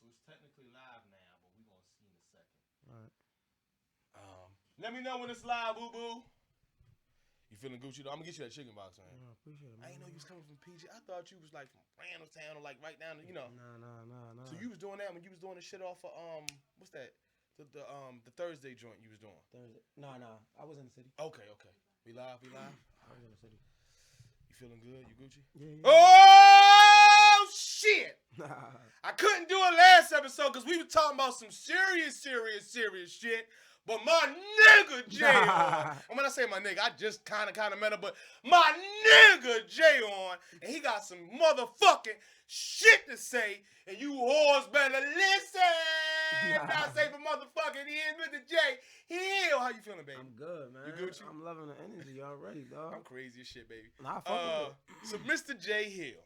it's technically live now, but we're gonna see in a second. All right. Let me know when it's live, boo boo. You feeling Gucci though? I'm gonna get you that chicken box, man. I appreciate it, man. I didn't know you was coming from PG. I thought you was like from Randallstown or like right down, Nah. So you was doing that when you was doing the shit off of what's that? The Thursday joint you was doing. Thursday. Nah. I was in the city. Okay. We live. I was in the city. You feeling good? You Gucci? Yeah. Oh shit! I couldn't do it last episode because we were talking about some serious shit. But my nigga Jay on, and when I say my nigga, I just kind of met him, but my nigga Jay on, and he got some motherfucking shit to say, and you whores better listen. I say for motherfucking here, Mr. Jay Hill. How you feeling, baby? I'm good, man. You Gucci? I'm loving the energy already, dog. I'm crazy as shit, baby. Nah, I fuck with it. So, Mr. Jay Hill,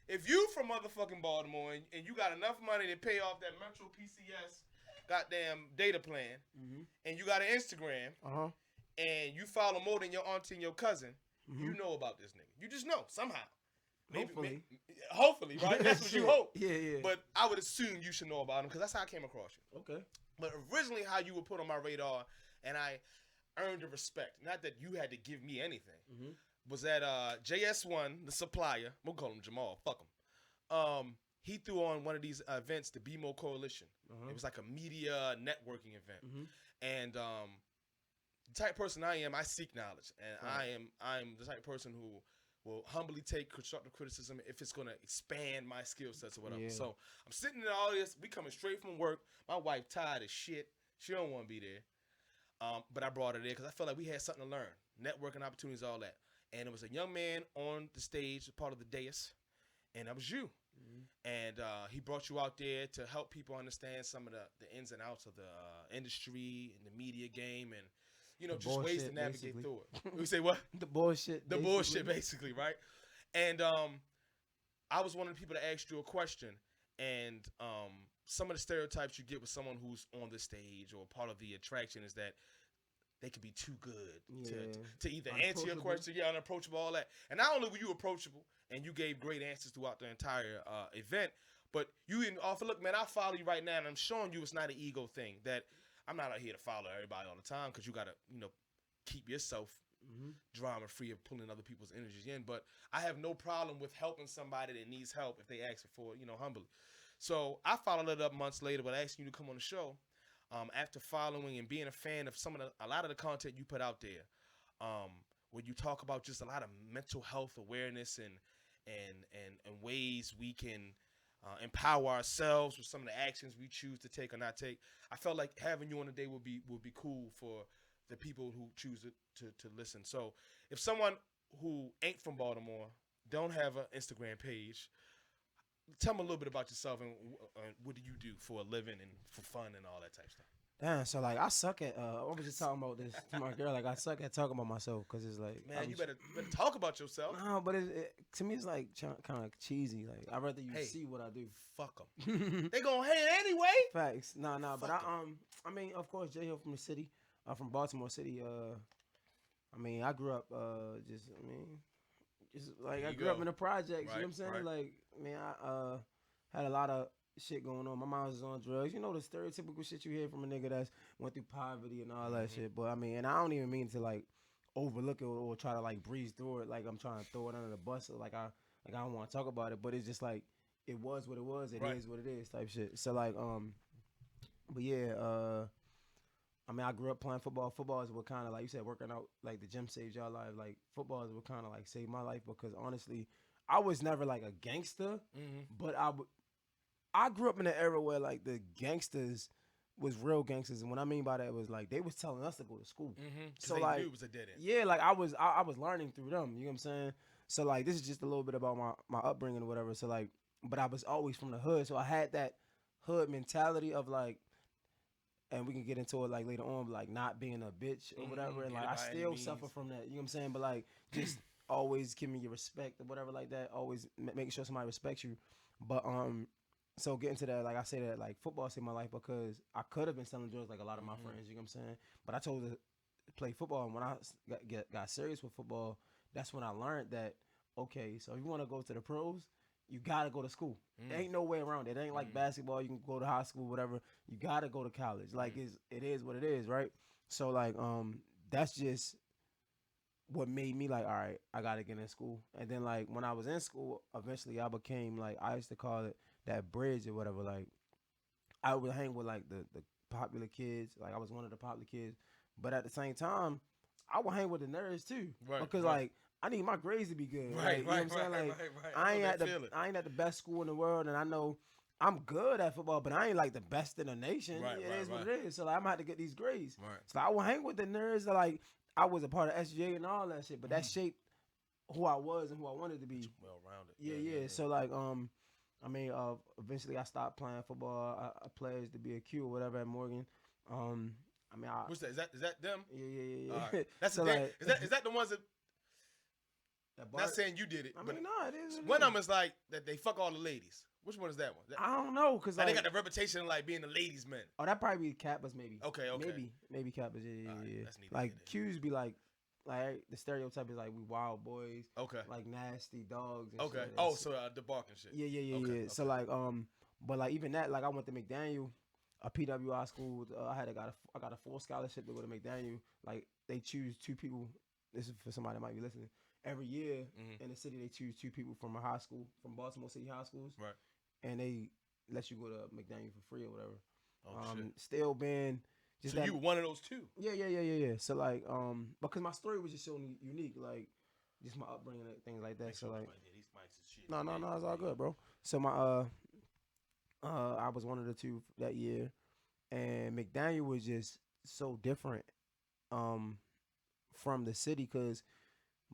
if you from motherfucking Baltimore and you got enough money to pay off that Metro PCS goddamn data plan, and you got an Instagram, and you follow more than your auntie and your cousin, you know about this nigga. You just know somehow. Hopefully, right? That's what you hope. Yeah. But I would assume you should know about him because that's how I came across you. Okay. But originally, how you were put on my radar, and I earned the respect. Not that you had to give me anything. Was that JS1, the supplier? We'll call him Jamal. Fuck him. He threw on one of these events, the BMO Coalition. It was like a media networking event. And the type of person I am, I seek knowledge. And I'm the type of person who will humbly take constructive criticism if it's going to expand my skill sets or whatever. Yeah. So I'm sitting in the audience. We coming straight from work. My wife tired as shit. She don't want to be there. But I brought her there because I felt like we had something to learn. Networking opportunities, all that. And it was a young man on the stage, part of the dais. And that was you. And he brought you out there to help people understand some of the ins and outs of the industry and the media game and, you know, just ways to navigate basically through it. We say what? The bullshit. The bullshit, basically, right? And I was one of the people that asked you a question. And some of the stereotypes you get with someone who's on the stage or part of the attraction is that they could be too good to either answer your question, unapproachable, all that. And not only were you approachable, and you gave great answers throughout the entire event, but you didn't offer, look, man, I follow you right now, and I'm showing you it's not an ego thing, that I'm not out here to follow everybody all the time, because you got to, keep yourself drama-free of pulling other people's energies in. But I have no problem with helping somebody that needs help if they ask for it, humbly. So I followed it up months later with asking you to come on the show. After following and being a fan of a lot of the content you put out there, where you talk about just a lot of mental health awareness and ways we can empower ourselves with some of the actions we choose to take or not take. I felt like having you on the day would be cool for the people who choose to listen. So if someone who ain't from Baltimore, don't have an Instagram page, tell me a little bit about yourself and what do you do for a living and for fun and all that type of stuff. Damn, so like I suck at. I was just talking about this to my girl. Like I suck at talking about myself because it's like, man, you better talk about yourself. No, but to me it's like kind of cheesy. Like I'd rather you see what I do. Fuck them. They gonna hate anyway. Facts. Nah. But I mean, of course, Jay Hill from the city. I'm from Baltimore City. I grew up I grew up in the projects. Right, you know what I'm saying? Right. Like, man, I had a lot of shit going on. My mom was on drugs. You know the stereotypical shit you hear from a nigga that's went through poverty and all that shit. But I mean, and I don't even mean to like overlook it or try to like breeze through it like I'm trying to throw it under the bus or like I don't want to talk about it. But it's just like it was what it was. It is what it is type shit. So like but yeah, I grew up playing football. Football is what kind of, like you said, working out, like the gym saved y'all life. Like football is what kind of like saved my life because honestly, I was never like a gangster, but I grew up in an era where like the gangsters was real gangsters, and what I mean by that was like they was telling us to go to school. So they knew it was a dead end. Yeah, like I was learning through them. You know what I'm saying? So like this is just a little bit about my upbringing or whatever. So like, but I was always from the hood, so I had that hood mentality of like. And we can get into it like later on, like not being a bitch or whatever. And like I still suffer from that. You know what I'm saying? But like just always give me your respect or whatever like that. Always making sure somebody respects you. But so getting to that, like I say that like football saved my life because I could have been selling drugs like a lot of my friends. You know what I'm saying? But I chose to play football, and when I got serious with football, that's when I learned that okay, so if you want to go to the pros, you gotta go to school. There ain't no way around it. It ain't like basketball. You can go to high school, whatever. You gotta go to college. Like it is what it is, right? So like that's just what made me like, all right, I gotta get in school. And then like when I was in school, eventually I became like, I used to call it that bridge or whatever. Like I would hang with like the popular kids. Like I was one of the popular kids, but at the same time, I would hang with the nerds too, because like I need my grades to be good. Like, you know what I'm saying? Like I ain't at the best school in the world, and I know I'm good at football, but I ain't like the best in the nation. It is what it is. So like I'm gonna have to get these grades. So I would hang with the nerds that like I was a part of SGA and all that shit, but that shaped who I was and who I wanted to be. Well rounded. Yeah. So like I mean, eventually I stopped playing football. I pledged to be a Q or whatever at Morgan. I mean, what's that? Is that them? Yeah. Right. That's so like, is that the ones that? Not saying you did it. I mean, no, it is. One of them is like that they fuck all the ladies. Which one is that one? I don't know, cause like, they got the reputation of like being the ladies' men. Oh, that probably be Kappas maybe. Okay. Maybe Kappas. Yeah. Right, that's neat. Like Q's be like the stereotype is like we wild boys. Okay. Like nasty dogs. And okay. Shit. Oh, so the barking shit. Yeah. Okay. So like but like even that, like I went to McDaniel, a PWI school. I got a full scholarship to go to McDaniel. Like they choose 2 people. This is for somebody that might be listening. Every year in the city, they choose 2 people from a high school, from Baltimore City high schools, right? And they let you go to McDaniel for free or whatever. Oh shit! Still been just. So you were one of those 2? Yeah. So like because my story was just so unique, like just my upbringing and things like that. Make so sure like these mics is shit. No, it's all good, bro. So my I was one of the 2 that year, and McDaniel was just so different from the city, because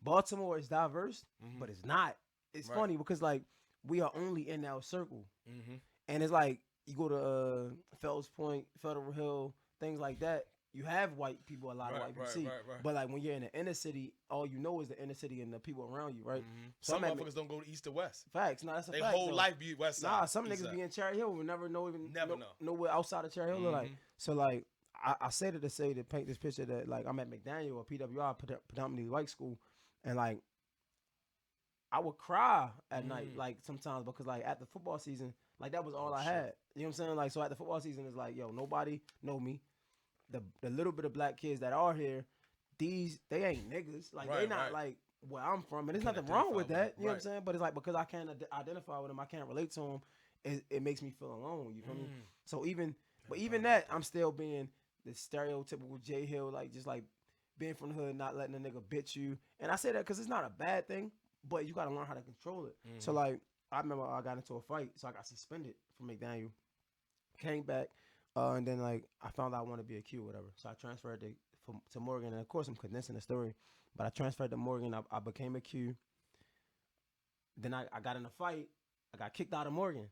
Baltimore is diverse, but it's not. It's funny because like we are only in our circle, and it's like you go to Fells Point, Federal Hill, things like that. You have white people, a lot of white people see, but like when you're in the inner city, all you know is the inner city and the people around you, right? Some motherfuckers don't go to east or west. Facts, no, that's a fact. Their whole life be west side. Nah, some niggas be in Cherry Hill, we never know nowhere outside of Cherry Hill. Like so, like I say to paint this picture that like I'm at McDaniel or PWI, predominantly white school, and like I would cry at night, like sometimes, because like at the football season, like that was all I had. You know what I'm saying? Like so at the football season, it's like, yo, nobody know me. The little bit of black kids that are here, they ain't niggas. Like they not like where I'm from, and there's nothing wrong with that. You know what I'm saying? But it's like because I can't identify with them, I can't relate to them. It makes me feel alone. You feel me? So even that, I'm still being the stereotypical J Hill, like just like being from the hood, not letting a nigga bitch you. And I say that because it's not a bad thing, but you got to learn how to control it. So like I remember I got into a fight, so I got suspended from McDaniel. Came back. And then like I found out I wanted to be a Q or whatever, so I transferred to Morgan. And of course I'm condensing the story, but I transferred to Morgan. I became a Q. Then I got in a fight. I got kicked out of Morgan.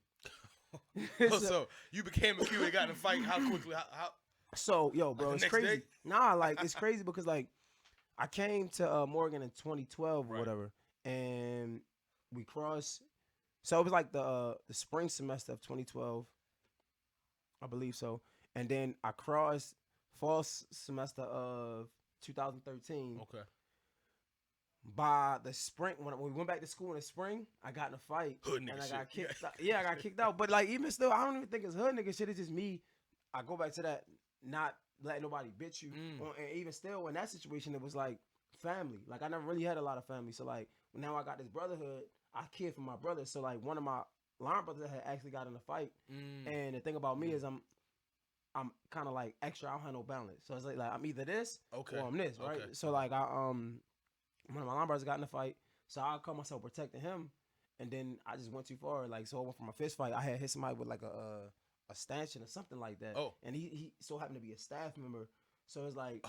So you became a Q and got in a fight. How quickly? How? So yo, bro, it's crazy. Day? Nah, like it's crazy because like I came to Morgan in 2012 or whatever, and we crossed. So it was like the spring semester of 2012. I believe so. And then I crossed fall semester of 2013. Okay. By the spring, when we went back to school in the spring, I got in a fight. Hood nigga and I shit. got kicked out. Yeah, I got kicked out. But like even still, I don't even think it's hood nigga shit. It's just me. I go back to that, not letting nobody bitch you. And even still, in that situation, it was like family. Like I never really had a lot of family. So like now I got this brotherhood. I care for my brother. So like one of my line brothers had actually got in a fight, and the thing about me is I'm kind of like extra. I don't have no balance, so it's like I'm either this or I'm this, right? Okay. So like one of my line brothers got in a fight, so I caught myself protecting him, and then I just went too far. Like so, I went from a fist fight. I had hit somebody with like a stanchion or something like that. Oh, and he so happened to be a staff member. So it's like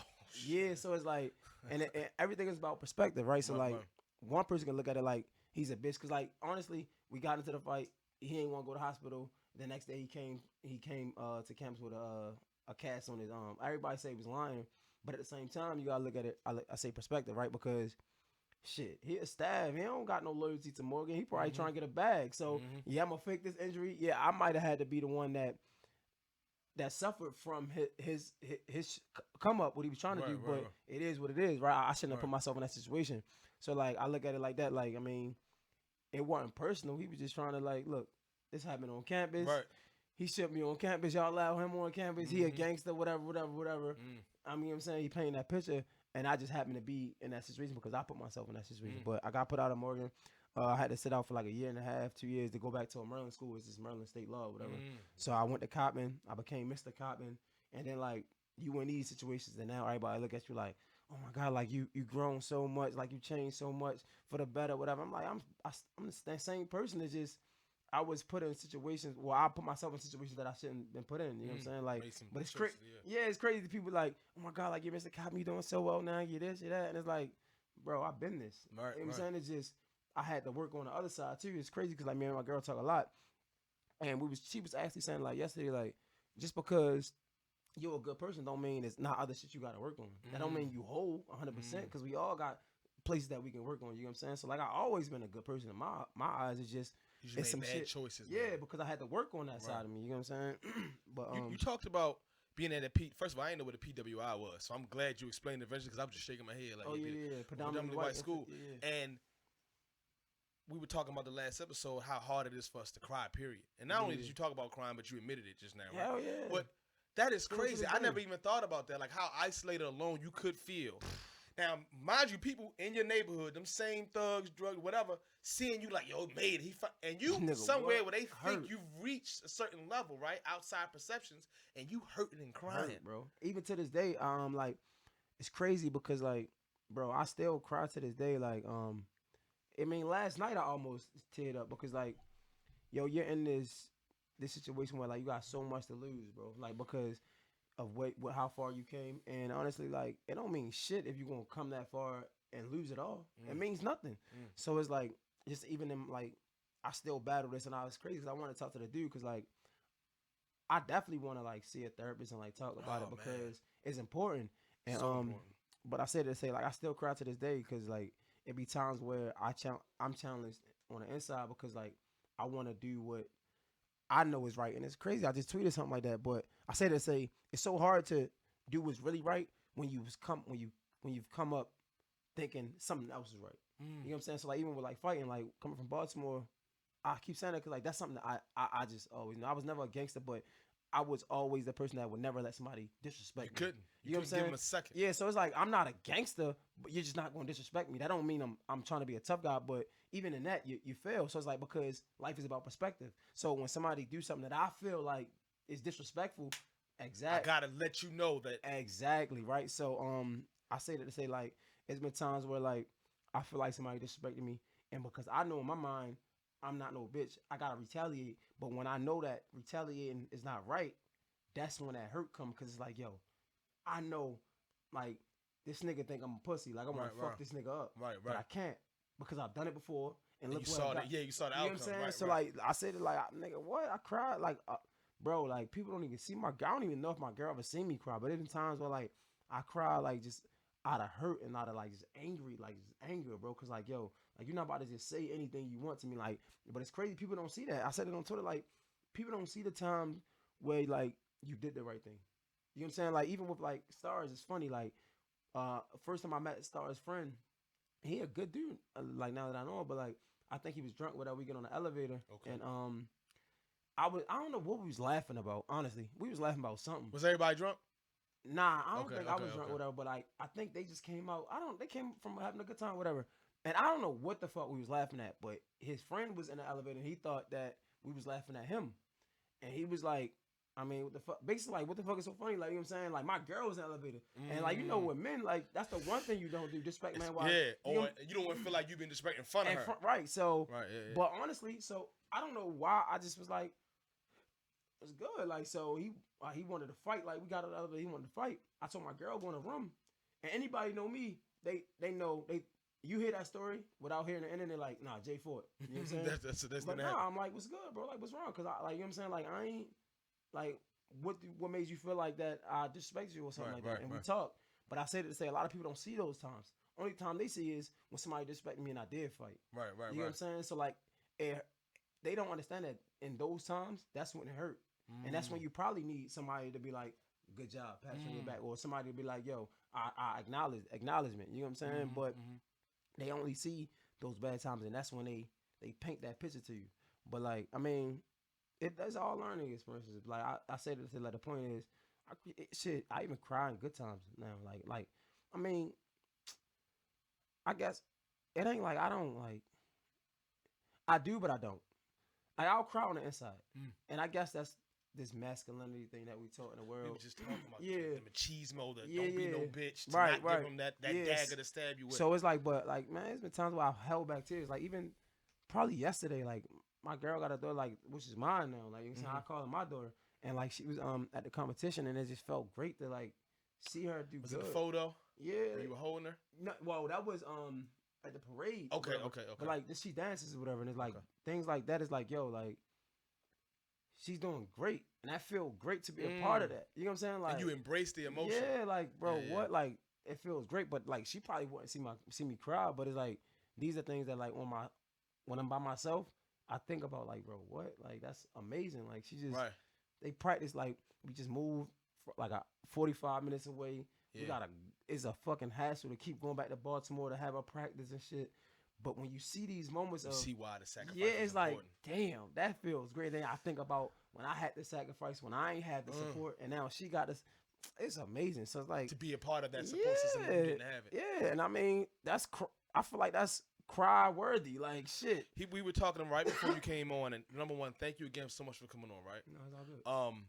yeah, so it's like and everything is about perspective, right? So like one person can look at it like he's a bitch, because like honestly, we got into the fight. He ain't want to go to the hospital. The next day he came to campus with a cast on his arm. Everybody say he was lying, but at the same time you gotta look at it. I say perspective, right? Because shit, he a staff. He don't got no loyalty to Morgan. He probably trying to get a bag. So yeah, I'm gonna fake this injury. Yeah, I might have had to be the one that suffered from his come up, what he was trying to do. But it is what it is, right? I shouldn't have put myself in that situation. So like I look at it like that. Like I mean, it wasn't personal. He was just trying to like, look, this happened on campus. Right. He shipped me on campus. Y'all allow him on campus. He a gangster, whatever. I mean, I'm saying he painting that picture, and I just happened to be in that situation because I put myself in that situation. But I got put out of Morgan. I had to sit out for like a year and a half, 2 years to go back to a Maryland school. It's just Maryland State Law, whatever. So I went to Coppin. I became Mr. Coppin, and then like you in these situations, and now everybody look at you like, oh my God, like you grown so much, like you changed so much for the better, whatever. I'm like, I'm the same person. It's just I was put in situations. Well, I put myself in situations that I shouldn't been put in. You know what I'm saying? Like, but it's crazy. Yeah, it's crazy. People like, oh my God, like you're Mr. Coppin, you doing so well now. You this, you that, and it's like, bro, I've been this. Right, you know what I'm saying? It's just I had to work on the other side too. It's crazy because like me and my girl talk a lot, and she was actually saying like yesterday, like just because you're a good person don't mean it's not other shit you got to work on. That don't mean you whole 100% because we all got places that we can work on. You know what I'm saying? So like I always been a good person in my eyes. It's just it's some bad choices. Yeah, man. Because I had to work on that side of me. You know what I'm saying? But you talked about being at a P. First of all, I didn't know what a PWI was, so I'm glad you explained it eventually because I was just shaking my head like, predominantly white school. Yeah. And we were talking about the last episode how hard it is for us to cry. Period. And not only did you talk about crying, but you admitted it just now. Right? Hell yeah. But that is crazy. I never even thought about that. Like how isolated alone you could feel. Now, mind you, people in your neighborhood, them same thugs, drugs, whatever, seeing you like, yo, made it. And you somewhere where they think you've reached a certain level, right? Outside perceptions, and you hurting and crying. Bro. Even to this day, like, it's crazy because, like, bro, I still cry to this day. Like, I mean, last night I almost teared up because, like, yo, you're in this situation where, like, you got so much to lose, bro. Like, because of how far you came, and honestly, like, it don't mean shit if you gonna come that far and lose it all. It means nothing. So it's like, just even in like, I still battle this, and I was crazy because I want to talk to the dude because like, I definitely want to like see a therapist and like talk about it because it's important. And so important. But I said to say like I still cry to this day because like it be times where I'm challenged on the inside because like I want to do what I know is right, and it's crazy. I just tweeted something like that, but I say to say it's so hard to do what's really right when you've come up thinking something else is right. You know what I'm saying? So like even with like fighting, like coming from Baltimore, I keep saying that because like that's something that I just always know. I was never a gangster, but I was always the person that would never let somebody disrespect me. You know what I'm saying? Give him a second. Yeah, so it's like I'm not a gangster, but you're just not going to disrespect me. That don't mean I'm trying to be a tough guy, but even in that, you fail. So it's like because life is about perspective. So when somebody do something that I feel like is disrespectful, I gotta let you know that. Exactly, right? So I say that to say like it's been times where like I feel like somebody disrespected me, and because I know in my mind I'm not no bitch, I gotta retaliate. But when I know that retaliating is not right, that's when that hurt comes because it's like, yo, I know, like, this nigga think I'm a pussy. Like, I want to fuck this nigga up. Right. But I can't because I've done it before. And look you saw that. Yeah, you saw the outcome. You know what I'm saying? Right, so, like, I said it like, nigga, what? I cried. Like, bro, like, people don't even see my girl. I don't even know if my girl ever seen me cry. But there's been times where, like, I cry, like, just out of hurt and out of, like, just angry. Like, just anger, bro. Because, like, yo, like, you're not about to just say anything you want to me. Like, but it's crazy. People don't see that. I said it on Twitter. Like, people don't see the time where, like, you did the right thing. You know what I'm saying? Like, even with, like, Stars, it's funny. Like, first time I met Stars' friend, he a good dude. Like, now that I know him, but, like, I think he was drunk without we get on the elevator. Okay. And, I don't know what we was laughing about, honestly. We was laughing about something. Was everybody drunk? Nah, I don't think I was drunk, whatever. But, like, I think they just came out. They came from having a good time, whatever. And I don't know what the fuck we was laughing at, but his friend was in the elevator, and he thought that we was laughing at him. And he was like, I mean, what the fuck? Basically, like, what the fuck is so funny? Like, you know what I'm saying? Like, my girl was in the elevator. And, like, you know, with men, like, that's the one thing you don't do. Disrespect, man. Why? Yeah, or you don't want to feel like you've been disrespecting in front of her. Right, so. Right, yeah. But honestly, so, I don't know why. I just was like, it's good. Like, so, he wanted to fight. Like, we got out of the elevator. He wanted to fight. I told my girl, go in the room. And anybody know me, they know, you hear that story without hearing the end, and they're like, nah, Jay Ford. You know what I'm saying? that's but nah, I'm like, what's good, bro? Like, what's wrong? Because I, like, you know what I'm saying? Like, I ain't, like, what made you feel like that I disrespect you or something like that? And we talk. But I say that to say a lot of people don't see those times. Only time they see is when somebody disrespect me and I did fight. Right. You know what I'm saying? So, like, they don't understand that in those times, that's when it hurt. And that's when you probably need somebody to be like, good job, pat you on your back. Or somebody to be like, yo, I acknowledgement. You know what I'm saying? But they only see those bad times, and that's when they they paint that picture to you. But like, I mean, that's all learning experiences. Like I say that to like the point is, shit, I even cry in good times now. Like, I mean, I guess it ain't like I don't like. I do, but I don't. I'll cry on the inside, and I guess that's this masculinity thing that we taught in the world. We were just talking about the machismo, don't be no bitch, to right, not give him that dagger to stab you with. So it's like, but like, man, it's been times where I've held back tears. Like even probably yesterday, like my girl got a daughter, like which is mine now. Like I call her my daughter, and like she was at the competition, and it just felt great to like see her do. Was good. It a photo? Yeah. Where you were holding her? No, well, that was at the parade. Okay. But like she dances or whatever, and it's like things like that is like, yo, like she's doing great, and I feel great to be a part of that. You know what I'm saying? Like, and you embrace the emotion. Yeah, like bro, what? Like it feels great, but like she probably wouldn't see me cry. But it's like these are things that like when I'm by myself, I think about like, bro, what? Like that's amazing. Like she just they practice like we just move for like 45 minutes away. Yeah. It's a fucking hassle to keep going back to Baltimore to have a practice and shit. But when you see these moments you see why the sacrifice it's is like, important. damn, that feels great. Then I think about when I had to sacrifice, when I ain't had the support, and now she got this. It's amazing. So it's like to be a part of that support system when you didn't have it. Yeah, and I mean I feel like that's cry worthy. Like shit. We were talking right before you came on, and number one, thank you again so much for coming on. Right? No, it's all good.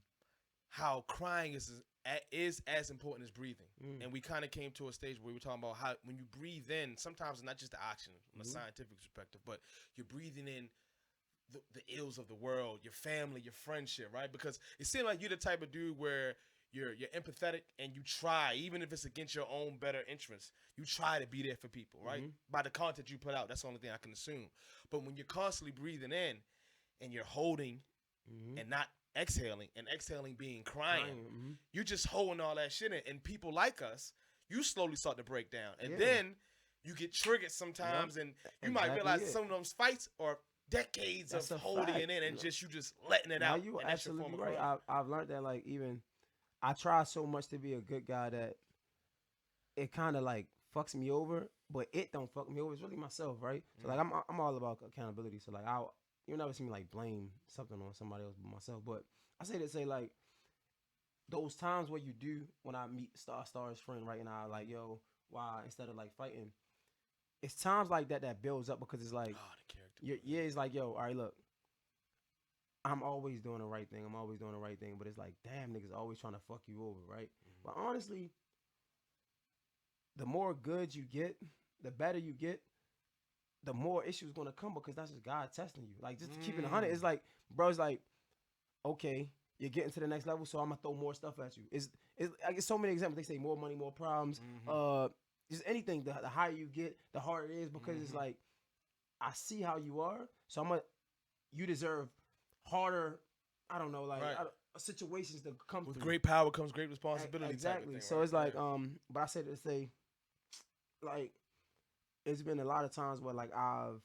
How crying is as important as breathing. And we kind of came to a stage where we were talking about how when you breathe in, sometimes it's not just the oxygen from a scientific perspective, but you're breathing in the ills of the world, your family, your friendship, right? Because it seems like you're the type of dude where you're empathetic and you try, even if it's against your own better interests, you try to be there for people, right? By the content you put out, that's the only thing I can assume. But when you're constantly breathing in and you're holding and not exhaling, and exhaling being crying, you're just holding all that shit in. And people like us, you slowly start to break down. And then you get triggered sometimes, and you might realize some of those fights are decades of holding it in and you just letting it out. You absolutely right. I've learned that, like, even I try so much to be a good guy that it kind of like fucks me over, but it don't fuck me over. It's really myself, right? So like I'm all about accountability. So like you never see me like blame something on somebody else but myself. But I say to say like those times where you do, when I meet Star's friend, right, and I like, yo, why instead of like fighting, it's times like that builds up, because it's like, the character. It's like, yo, all right, look, I'm always doing the right thing. But it's like, damn, niggas always trying to fuck you over, right? But honestly, the more good you get, the better you get, the more issues gonna come, because that's just God testing you. Like, just to keep it 100, it's like, bro, it's like, okay, you're getting to the next level, so I'm gonna throw more stuff at you. It's I get so many examples. They say more money, more problems. Just anything. The higher you get, the harder it is, because it's like, I see how you are, so you deserve harder. I don't know, like situations to come with through. Great power comes great responsibility. Exactly. Thing, so it's like, but I said to say, like, it's been a lot of times where like I've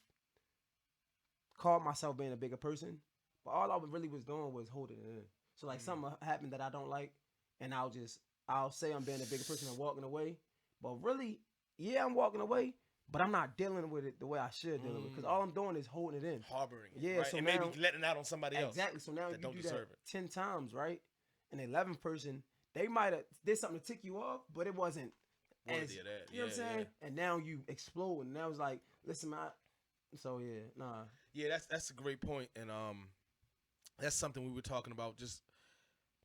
called myself being a bigger person, but all I really was doing was holding it in. So like something happened that I don't like, and I'll say I'm being a bigger person and walking away, but really, I'm walking away, but I'm not dealing with it the way I should deal with it, because all I'm doing is holding it in, harboring it, right? So and now, maybe letting out on somebody else. Exactly. So now that you do that 10 times, right? And the 11th person, they might have did something to tick you off, but it wasn't worthy as, of that. You know what I'm saying? And now you explode, and now it's like, listen, so yeah, that's a great point, and that's something we were talking about, just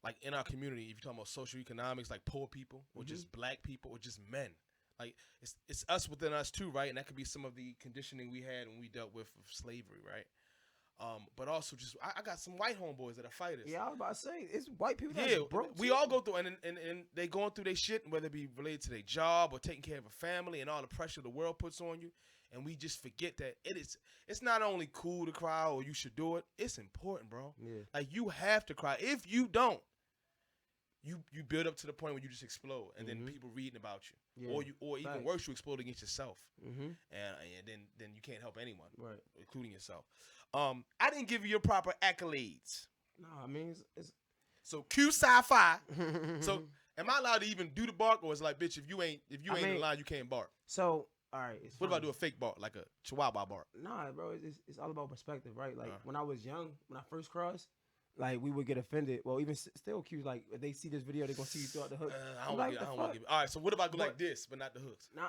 like in our community. If you're talking about social economics, like poor people, or just black people, or just men, like it's us within us too, right? And that could be some of the conditioning we had when we dealt with slavery, right? But also just I got some white homeboys that are fighters. Yeah, I was about to say, it's white people that broke. We all go through, and they going through their shit, whether it be related to their job or taking care of a family and all the pressure the world puts on you. And we just forget that it's not only cool to cry or you should do it. It's important, bro. Yeah. Like, you have to cry. If you don't, you build up to the point where you just explode, and then people reading about you, or even worse, you explode against yourself, and then you can't help anyone, right, including yourself. I didn't give you your proper accolades. No, I mean it's so Q Sci-Fi. So am I allowed to even do the bark, or is it like, bitch, if you ain't in line, you can't bark? So all right. What if I do a fake bark, like a Chihuahua bark? Nah, bro. It's all about perspective, right? Like when I was young, when I first crossed, like we would get offended. Well, even still, Q's like if they see this video, they gonna see you throughout the hook. I don't want to give. All right, so what if I go like this, but not the hooks? Nah,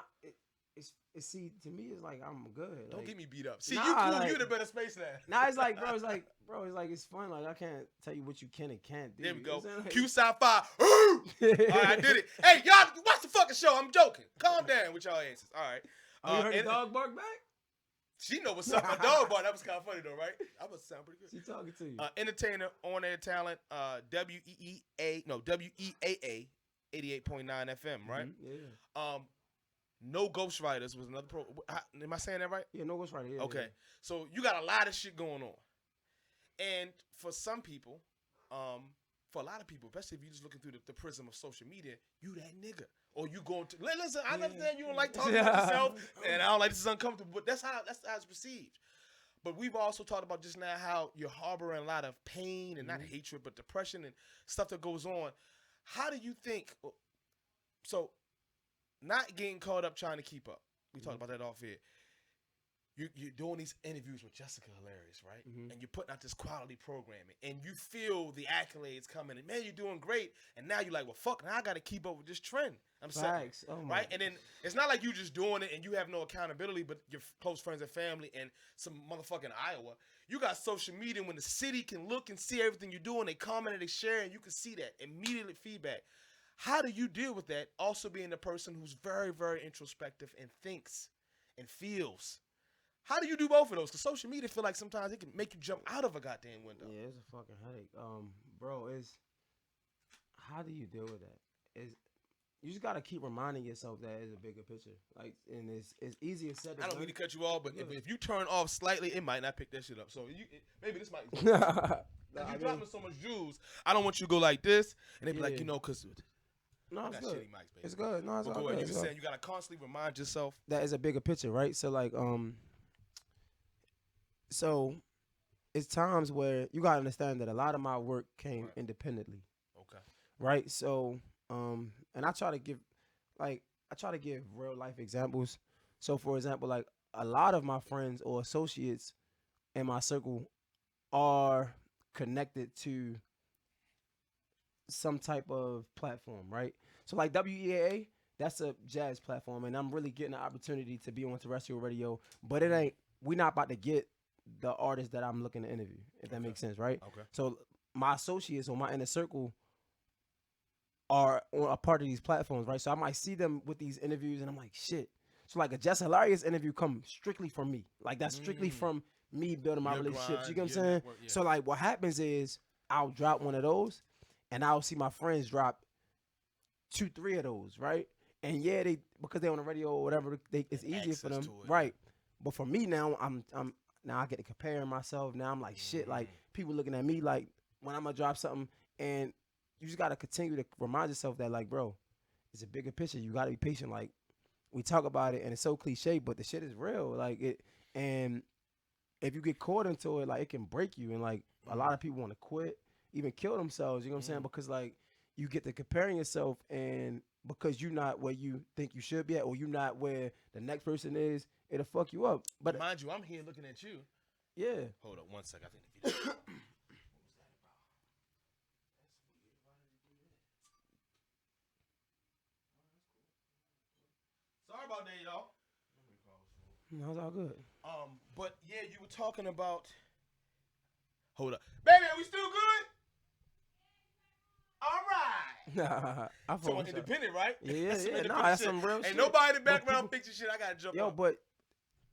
it's see to me, it's like I'm good. Don't like, get me beat up. See, you cool. Like, you in a better space now. Nah, it's like, it's fun. Like I can't tell you what you can and can't do. There we go. Like, Q side 5. All right, I did it. Hey, y'all, watch the fucking show. I'm joking. Calm down with y'all asses. All right. You heard the dog bark back? She know what's up. My dog bark. That was kind of funny though, right? I must sound pretty good. She talking to you. Entertainer, on-air talent. WEAA 88.9 FM, right? Yeah. No Ghostwriters was another pro. Am I saying that right? Yeah, no Ghostwriter. Yeah. Okay. Yeah. So you got a lot of shit going on, and for some people, for a lot of people, especially if you're just looking through the prism of social media, you that nigga. Or you going to listen. I understand you don't like talking about yourself, and I don't like this is uncomfortable. But that's how it's perceived. But we've also talked about just now how you're harboring a lot of pain and not hatred, but depression and stuff that goes on. How do you think? So, not getting caught up trying to keep up. We talked about that off here. You're doing these interviews with Jessica Hilarious, right? And you're putting out this quality programming, and you feel the accolades coming, and man, you're doing great. And now you're like, well, fuck, now I got to keep up with this trend. I'm saying, right? And then it's not like you just doing it and you have no accountability, but your close friends and family and some motherfucking Iowa. You got social media when the city can look and see everything you're doing. They comment and they share, and you can see that immediately feedback. How do you deal with that? Also being the person who's very, very introspective and thinks and feels. How do you do both of those? Because social media feel like sometimes it can make you jump out of a goddamn window. Yeah, it's a fucking headache. Bro, how do you deal with that? You just gotta keep reminding yourself that it's a bigger picture. Like, and it's easier said than done. I don't mean to cut you off, but if you turn off slightly, it might not pick that shit up. So maybe this might. You're dropping so much jewels. I don't want you to go like this, and they be like, because. No, it's good. Mics, baby. It's good. No, it's all good. good. You were saying you gotta constantly remind yourself that is a bigger picture, right? So like, so it's times where you gotta understand that a lot of my work came independently. Okay. Right. So, and I try to give real life examples. So, for example, like a lot of my friends or associates in my circle are connected to some type of platform, right? So like WEAA, that's a jazz platform, and I'm really getting the opportunity to be on terrestrial radio, but we're not about to get the artist that I'm looking to interview, if that makes sense, right? Okay. So my associates or my inner circle are a part of these platforms, right? So I might see them with these interviews, and I'm like, shit. So like a Jess Hilarious interview comes strictly from me. Like that's strictly from me building my relationships. You get what I'm saying? Network, yeah. So like what happens is I'll drop one of those, and I'll see my friends drop 2-3 of those, right? And yeah, because they're on the radio or whatever, it's easier for them, right? But for me now, I'm now I get to compare myself. Now I'm like, shit, like people looking at me like when I'm gonna drop something, and you just gotta continue to remind yourself that like, bro, it's a bigger picture. You gotta be patient. Like we talk about it, and it's so cliche, but the shit is real. Like it, and if you get caught into it, like it can break you. And like a lot of people want to quit, even kill themselves. You know what I'm saying? Because like you get to comparing yourself, and because you're not where you think you should be at, or you're not where the next person is, it'll fuck you up. But mind you, I'm here looking at you. Yeah. Hold up 1 second. I think the video. What was that about? Sorry about that, y'all. No, it's all good. But yeah, you were talking about. Hold up, baby. Are we still good? All right. I So independent, right? Yeah. No, that's some real shit. Ain't nobody in the background fixing shit. I gotta jump. But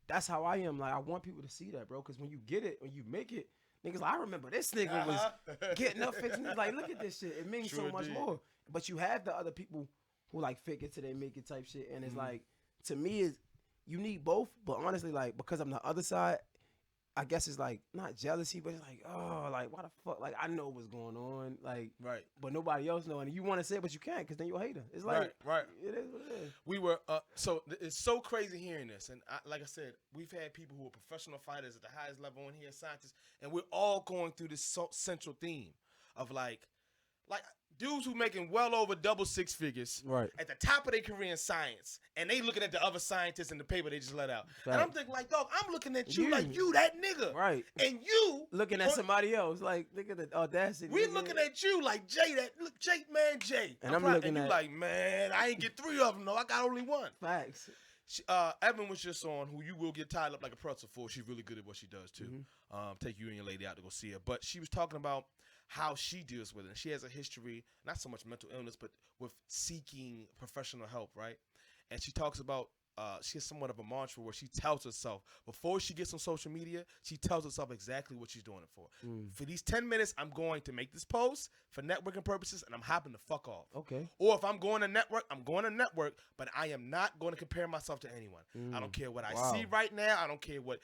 that's how I am. Like I want people to see that, bro. Because when you get it, when you make it, niggas, like, I remember this nigga was getting up fixing it. Like, look at this shit. It means so much more. But you have the other people who like fake it till they make it type shit, and it's like, to me, is you need both. But honestly, like because I'm the other side, I guess it's like not jealousy, but it's like, oh, like why the fuck? Like I know what's going on, like right, but nobody else know, and you want to say it, but you can't, because then you'll hate her. It's like right. It is what it is. We were so it's so crazy hearing this, and like I said, we've had people who are professional fighters at the highest level in here, scientists, and we're all going through this central theme of like, dudes who making well over double six figures, right, at the top of their career in science, and they looking at the other scientists in the paper they just let out. Right. And I'm thinking like, dog, I'm looking at you like you that nigga. Right. And you looking at somebody else. Like, look at the audacity. We looking at you like Jay, Jay. And I'm looking at you like, man, I ain't get 3 of them, though. I got only 1. Facts. Evan was just on, who you will get tied up like a pretzel for. She's really good at what she does, too. Mm-hmm. Take you and your lady out to go see her. But she was talking about how she deals with it. And she has a history, not so much mental illness, but with seeking professional help, right? And she talks about she has somewhat of a mantra where she tells herself, before she gets on social media, she tells herself exactly what she's doing it for. For these 10 minutes, I'm going to make this post for networking purposes, and I'm hopping the fuck off. Okay. Or if I'm going to network, I'm going to network, but I am not going to compare myself to anyone. I don't care what I see right now. I don't care what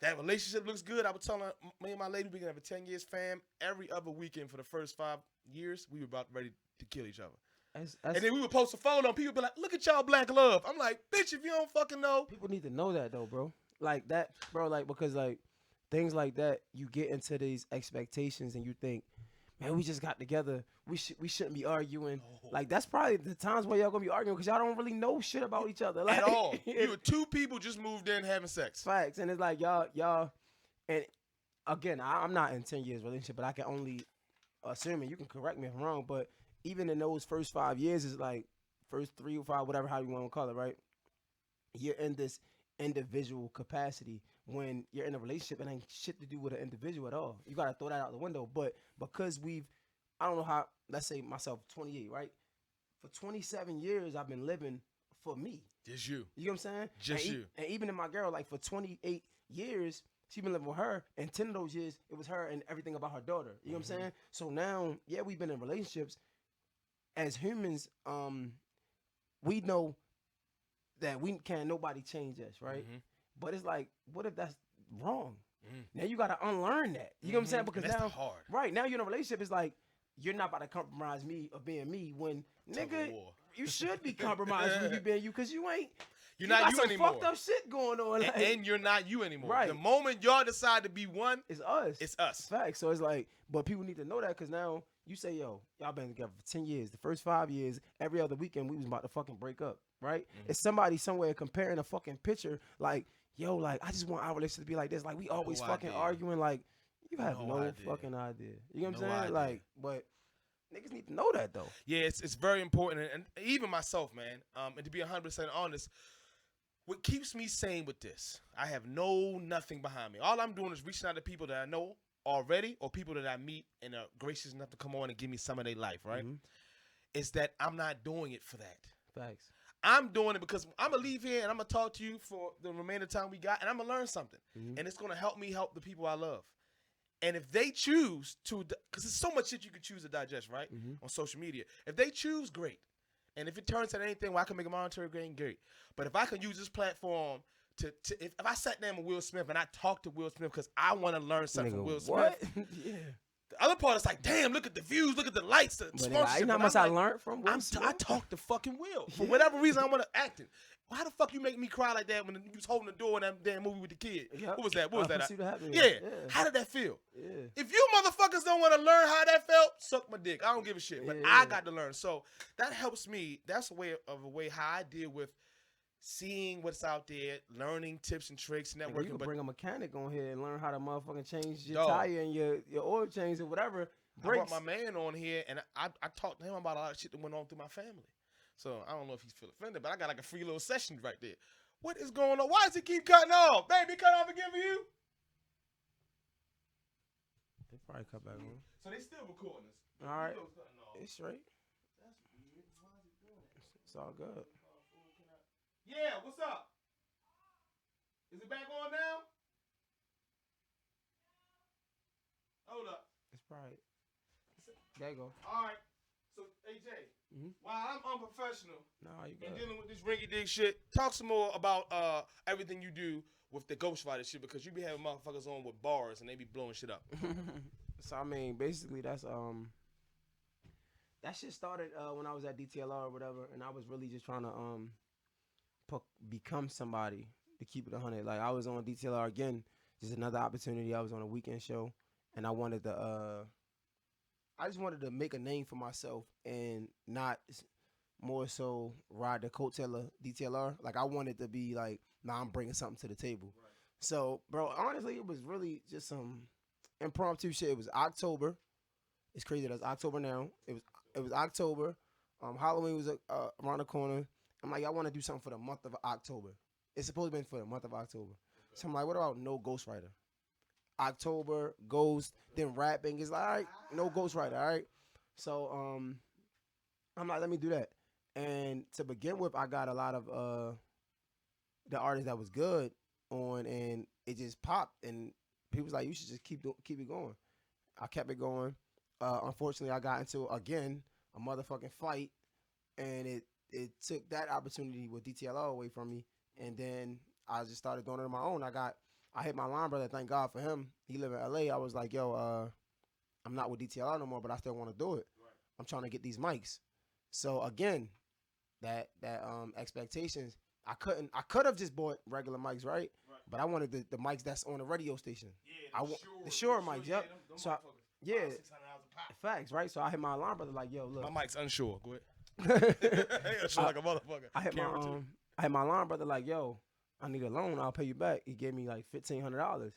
that relationship looks good. I was telling her, me and my lady, we can have a 10 years fam. Every other weekend for the first 5 years, we were about ready to kill each other. And then we would post a photo, and people be like, "Look at y'all black love." I'm like, "Bitch, if you don't fucking know." People need to know that though, bro. Like that, bro. Like because like things like that, you get into these expectations, and you think, "Man, we just got together. We shouldn't be arguing." No. Like that's probably the times where y'all gonna be arguing because y'all don't really know shit about each other like, at all. You were 2 people just moved in having sex. Facts, and it's like y'all, and again, I'm not in 10 years relationship, but I can only assume, and you can correct me if I'm wrong, but even in those first 5 years, is like first 3 or 5, whatever, how you want to call it, right? You're in this individual capacity when you're in a relationship and ain't shit to do with an individual at all. You got to throw that out the window. But because I don't know how, let's say myself, 28, right? For 27 years, I've been living for me. Just you. You know what I'm saying? Just you. And even in my girl, like for 28 years, she been living with her, and 10 of those years, it was her and everything about her daughter. You know what I'm saying? So now, yeah, we've been in relationships. As humans, we know that we can't nobody change us, right? But it's like, what if that's wrong? Now you gotta unlearn that. You know what I'm saying? Because now, hard. Right now, you're in a relationship. It's like you're not about to compromise me of being me. When nigga, you should be compromised when you being you, because you ain't. You're not you you anymore. Fucked up shit going on, like, and you're not you anymore. Right. The moment y'all decide to be one, it's us. It's us. Facts. So it's like, but people need to know that, because now you say, yo, y'all been together for 10 years. The first 5 years, every other weekend, we was about to fucking break up, right? It's somebody somewhere comparing a fucking picture, like, yo, like, I just want our relationship to be like this. Like, we always fucking arguing. Like, you have no fucking idea. You know what I'm saying? Idea. Like, but niggas need to know that, though. Yeah, it's very important. And even myself, man, and to be 100% honest, what keeps me sane with this, I have nothing behind me. All I'm doing is reaching out to people that I know already, or people that I meet and are gracious enough to come on and give me some of their life, right? Is that I'm not doing it for that. Facts. I'm doing it because I'm going to leave here and I'm going to talk to you for the remainder of the time we got, and I'm going to learn something. And it's going to help me help the people I love. And if they choose to, because there's so much shit you can choose to digest, right? On social media. If they choose, great. And if it turns into anything where I can make a monetary gain, great. But if I can use this platform if I sat down with Will Smith and I talked to Will Smith because I want to learn something from Will Smith. Yeah. The other part is like, damn, look at the views, look at the lights, the sponsorship. You know how much I learned from Will Smith? I talked to fucking Will. For whatever reason, I want to act it. How the fuck you make me cry like that when you was holding the door in that damn movie with the kid? Yep. What was that? What was that? Yeah. How did that feel? Yeah. If you motherfuckers don't want to learn how that felt, suck my dick. I don't give a shit. But I got to learn. So that helps me. That's a way how I deal with seeing what's out there, learning tips and tricks, networking. You can bring a mechanic on here and learn how to motherfucking change your tire and your oil change or whatever. Brakes. I brought my man on here, and I talked to him about a lot of shit that went on through my family. So I don't know if he's feel offended, but I got like a free little session right there. What is going on? Why does he keep cutting off? Baby, cut off again for you? They probably cut back on. So they still recording us. All right. It's straight. That's weird. Why is he doing it? It's all good. Yeah, what's up? Is it back on now? Hold up. It's probably. There you go. All right. So, AJ, while I'm unprofessional and dealing with this rinky-dink shit, talk some more about everything you do with the ghostwriter shit, because you be having motherfuckers on with bars and they be blowing shit up. So, I mean, basically, that's that shit started when I was at DTLR or whatever, and I was really just trying to become somebody, to keep it 100. Like, I was on DTLR again, just another opportunity. I was on a weekend show, and I wanted to I just wanted to make a name for myself and not more so ride the coattail of DTLR. Like I wanted to be like, nah, I'm bringing something to the table. Right. So, bro, honestly, it was really just some impromptu shit. It was October. It's crazy that it's October now. It was October. Halloween was around the corner. I'm like, I want to do something for the month of October. It's supposed to be for the month of October. Okay. So I'm like, what about no Ghostwriter? October, Ghost, then rapping. It's like, all right, no Ghostwriter, all right? So I'm like, let me do that. And to begin with, I got a lot of the artists that was good on, and it just popped. And people was like, you should just keep it going. I kept it going. Unfortunately, I got into, again, a motherfucking fight, and it took that opportunity with DTLR away from me. And then I just started doing it on my own. I hit my line brother. Thank God for him. He live in LA. I was like, yo, I'm not with DTLR no more, but I still want to do it. Right. I'm trying to get these mics. So again, that expectations. I could have just bought regular mics, right? But I wanted the mics that's on the radio station. Yeah, the Shure mics. Yep. So yeah, facts, right? So I hit my alarm brother like, yo, look, my mic's unsure. Go ahead. Unsure like a motherfucker. I hit my alarm brother like, yo, I need a loan. I'll pay you back. He gave me like $1,500.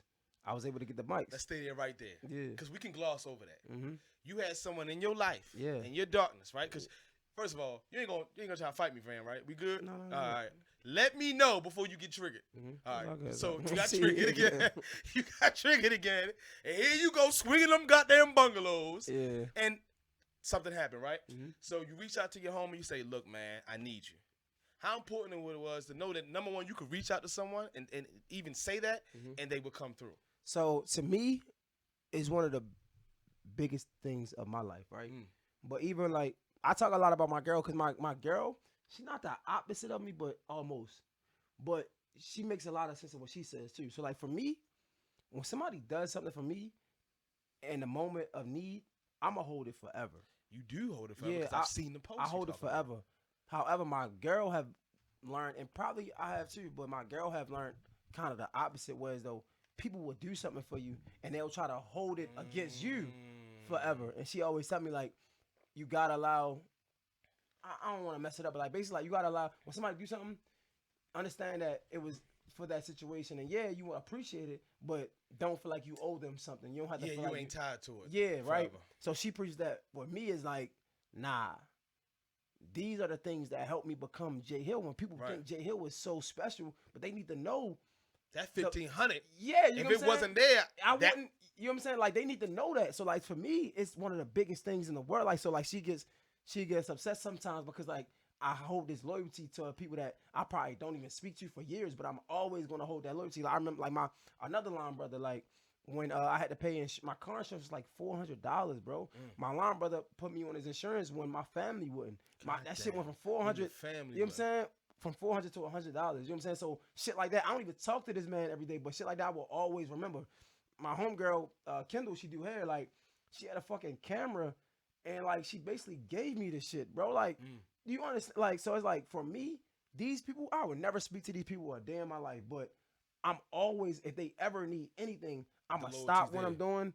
I was able to get the mics. Let's stay there right there. Yeah. Because we can gloss over that. Mm-hmm. You had someone in your life, in your darkness, right? Because first of all, you ain't gonna try to fight me, fam, right? We good? No. All right. Let me know before you get triggered. Mm-hmm. All right. Okay, so you got triggered again. You got triggered again. And here you go swinging them goddamn bungalows. Yeah. And something happened, right? Mm-hmm. So you reach out to your homie. You say, look, man, I need you. How important it was to know that, number one, you could reach out to someone and even say that, and they would come through. So to me, it's one of the biggest things of my life, right? But even like, I talk a lot about my girl because my girl, she's not the opposite of me, but almost. But she makes a lot of sense of what she says too. So like for me, when somebody does something for me in the moment of need, I'ma hold it forever. You do hold it forever because I've seen the post. I hold it forever. However, my girl have learned, and probably I have too, but my girl have learned kind of the opposite ways though. People will do something for you and they'll try to hold it against you forever. And she always tell me like, you gotta allow, I don't want to mess it up, but like basically like you gotta allow, when somebody do something, understand that it was for that situation. And yeah, you will appreciate it, but don't feel like you owe them something. You don't have to feel you like ain't tied to it. Yeah, forever. Right? So she preached that. With me is like, nah. These are the things that help me become Jay Hill. When people think Jay Hill was so special, but they need to know that 1,500. Yeah, you know if it wasn't there, I wouldn't. You know what I'm saying? Like they need to know that. So like for me, it's one of the biggest things in the world. Like so, like she gets upset sometimes because like I hold this loyalty to people that I probably don't even speak to for years, but I'm always gonna hold that loyalty. Like I remember like my another line brother like. When I had to pay my car insurance was like $400, bro. My line brother put me on his insurance when my family wouldn't. That shit went from $400. You know what I'm saying? From $400 to $100. You know what I'm saying? So shit like that. I don't even talk to this man every day, but shit like that I will always remember. My homegirl, Kendall, she do hair. Like she had a fucking camera, and like she basically gave me this shit, bro. Like you understand? Like so, it's like for me, these people, I would never speak to these people a day in my life, but I'm always, if they ever need anything, I'm gonna stop what I'm doing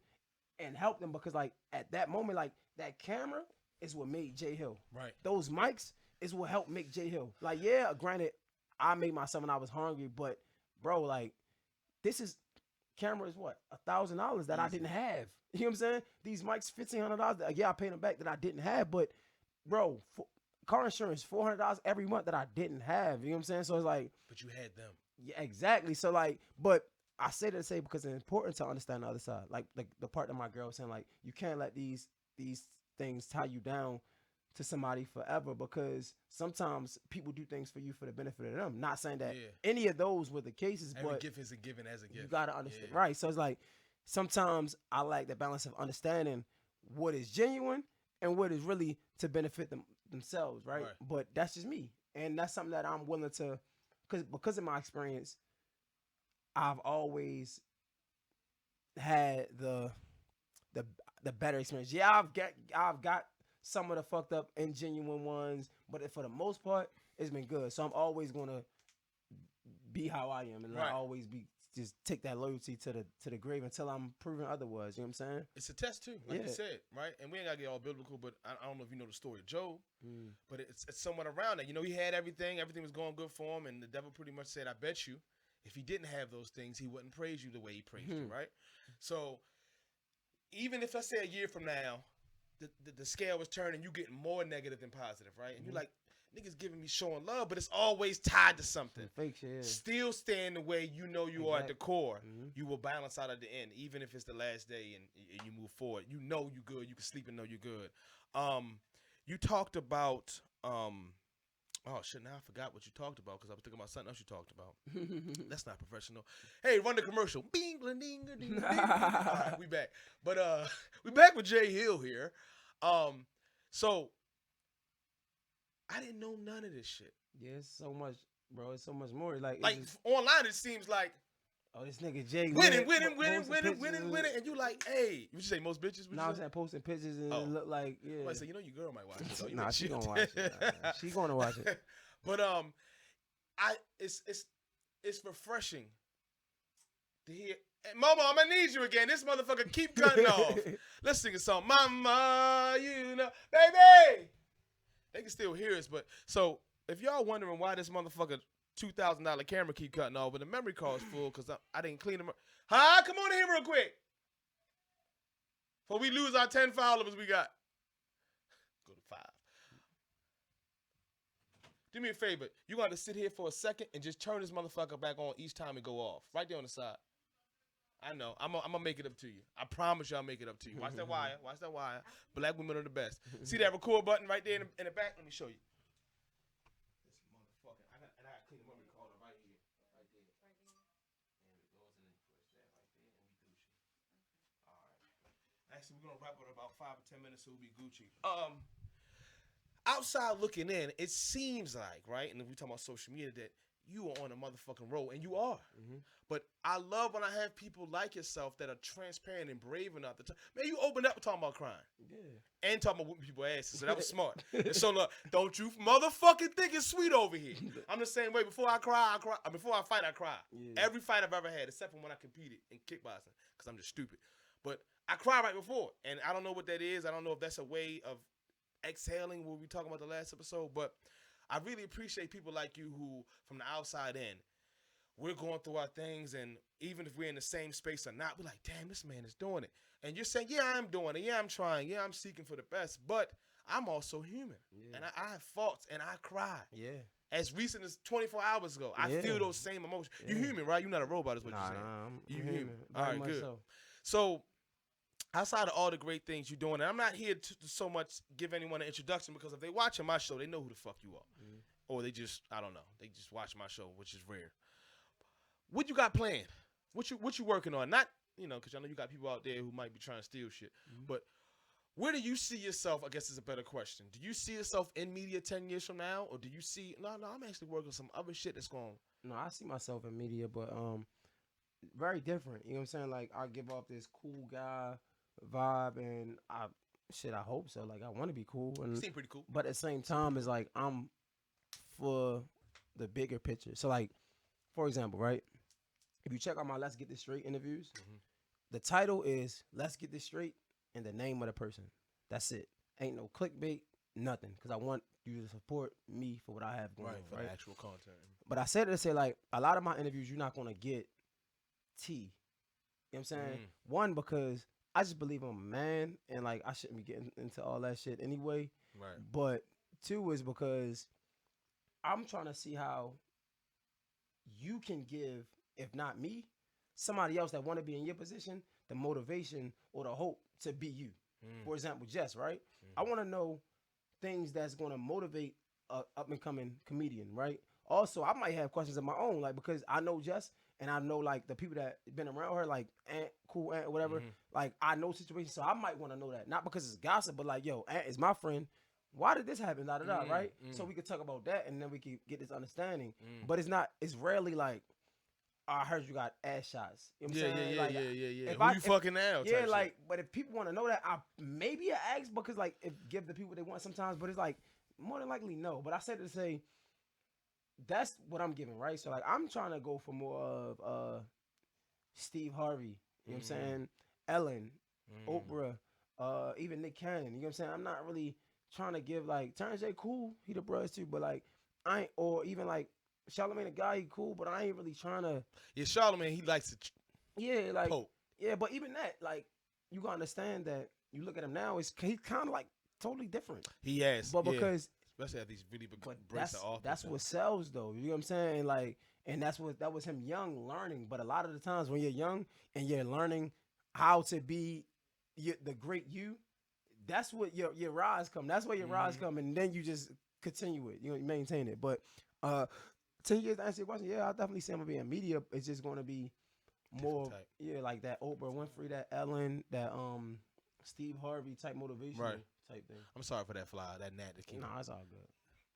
and help them because like at that moment, like that camera is what made Jay Hill. Right. Those mics is what helped make Jay Hill. Like, yeah, granted, I made myself when I was hungry, but bro, like this is camera is what $1,000 that I didn't have. You know what I'm saying? These mics $1,500. Yeah, I paid them back that I didn't have, but bro, car insurance $400 every month that I didn't have. You know what I'm saying? So it's like, but you had them. Yeah, exactly. So like, but I say that to say because it's important to understand the other side. Like the part that my girl was saying, like you can't let these things tie you down to somebody forever because sometimes people do things for you for the benefit of them. Not saying that any of those were the cases, every but gift isn't given as a gift. You gotta understand, right? So it's like sometimes I like the balance of understanding what is genuine and what is really to benefit themselves, right? But that's just me, and that's something that I'm willing to. Because of my experience, I've always had the better experience. Yeah, I've got some of the fucked up and genuine ones, but for the most part, it's been good. So I'm always gonna be how I am, and I always be just take that loyalty to the grave until I'm proven otherwise. You know what I'm saying? It's a test too, like you said, right? And we ain't gotta get all biblical, but I don't know if you know the story of Job, but it's somewhat around that. You know, he had everything was going good for him, and the devil pretty much said, "I bet you, if he didn't have those things, he wouldn't praise you the way he praised you," right? So even if, let's say, a year from now, the scale was turning, you getting more negative than positive, right? And you're like, niggas giving me showing love, but it's always tied to something. Fake shit. Yeah. Still staying the way you know you are at the core. You will balance out at the end, even if it's the last day and you move forward. You know you good. You can sleep and know you're good. You talked about oh shit! Now I forgot what you talked about because I was thinking about something else you talked about. That's not professional. Hey, run the commercial. Bing, bling, ding, ding, ding. All right, we back. But we back with Jay Hill here. So I didn't know none of this shit. Yeah, it's so much, bro. It's so much more. Like just, online, it seems like, oh, this nigga Jay winning, and you like, hey, you say most bitches? No, I'm saying posting pictures and it look like, yeah. I say, you know, your girl might watch it. Nah, she gonna watch it. Nah, she gonna watch it. But it's refreshing to hear. Hey, Momo, I'm gonna need you again. This motherfucker keep cutting off. Let's sing a song, Mama, you know, baby. They can still hear us, but so if y'all wondering why this motherfucker $2,000 camera keep cutting off, but the memory card's full because I didn't clean them up. Huh? Come on in here real quick. Before we lose our 10 followers we got. Go to 5. Do me a favor. You got to sit here for a second and just turn this motherfucker back on each time it go off. Right there on the side. I know. I'm gonna make it up to you. I promise you I'll make it up to you. Watch that wire. Watch that wire. Black women are the best. See that record button right there in the back? Let me show you. This motherfucker. I gotta clean the memory card right here. Right there. And it goes and then you push that right there and we Gucci. All right. Actually, we're gonna wrap it up about 5 or 10 minutes so we'll be Gucci. Outside looking in, it seems like, right? And if we talk about social media, that you are on a motherfucking roll, and you are. But I love when I have people like yourself that are transparent and brave enough to man, you opened up talking about crime. Yeah. And talking about whooping people's asses, so that was smart. And so, look, don't you motherfucking think it's sweet over here. I'm the same way. Before I cry, I cry. Before I fight, I cry. Yeah. Every fight I've ever had, except for when I competed in kickboxing, because I'm just stupid. But I cry right before, and I don't know what that is. I don't know if that's a way of exhaling what we talking about the last episode, but I really appreciate people like you who, from the outside in, we're going through our things, and even if we're in the same space or not, we're like, damn, this man is doing it. And you're saying, yeah, I'm doing it. Yeah, I'm trying. Yeah, I'm seeking for the best. But I'm also human. Yeah. And I have faults, and I cry. Yeah. As recent as 24 hours ago, I feel those same emotions. Yeah. You're human, right? You're not a robot is what you're saying. You're human. All right, good. So outside of all the great things you're doing, and I'm not here to so much give anyone an introduction, because if they watching my show, they know who the fuck you are. Or they just, I don't know, they just watch my show, which is rare. What you got planned? What you working on? Not, you know, because I know you got people out there who might be trying to steal shit. But where do you see yourself? I guess is a better question. Do you see yourself in media 10 years from now? Or do you see, no, I'm actually working on some other shit that's going. No, I see myself in media, but very different. You know what I'm saying? Like, I give off this cool guy vibe, and I hope so. Like, I want to be cool. And you seem pretty cool. But at the same time, it's like I'm for the bigger picture. So, like, for example, right? If you check out my Let's Get This Straight interviews, the title is Let's Get This Straight and the name of the person. That's it. Ain't no clickbait, nothing. Because I want you to support me for what I have going on. For the actual content. But I said it to say, like, a lot of my interviews, you're not going to get tea. You know what I'm saying? One, because I just believe I'm a man, and, like, I shouldn't be getting into all that shit anyway. Right. But two is because I'm trying to see how you can give, if not me, somebody else that want to be in your position, the motivation or the hope to be you. For example, Jess, right? I want to know things that's going to motivate a up-and-coming comedian, right? Also, I might have questions of my own, like, because I know Jess, and I know, like, the people that been around her, like Aunt, cool Aunt, whatever. Like, I know situations, so I might want to know that. Not because it's gossip, but like, yo, Aunt is my friend. Why did this happen? Da da da, right? So we could talk about that, and then we could get this understanding. But it's rarely like, I heard you got ass shots. You know what I'm saying? Yeah. Who you fucking now? Yeah, like, but if people want to know that, I maybe I ask, because, like, if give the people what they want sometimes, but it's like, more than likely, no. But I said to say, that's what I'm giving, right? So, like, I'm trying to go for more of Steve Harvey, you know what I'm saying? Ellen, Oprah, even Nick Cannon, you know what I'm saying? I'm not really trying to give like Terrence J cool, he the bruh too, but like I ain't, or even like Charlamagne the guy, he cool, but I ain't really trying to. Yeah, Charlamagne, he likes to yeah, like poke. Yeah, but even that, like you gotta understand that you look at him now, he's kind of like totally different. He has, but because especially at these really that's what sells though. You know what I'm saying? Like, and that was him young learning. But a lot of the times when you're young and you're learning how to be the great you, that's what your rise come. That's where your rise come, and then you just continue it. You maintain it. But 10 years to answer your question, yeah, I definitely say I'm gonna be in media. It's just gonna be more, like that Oprah Winfrey, that Ellen, that Steve Harvey type motivation type thing. I'm sorry for that fly, that gnat that came. Nah, it's all good.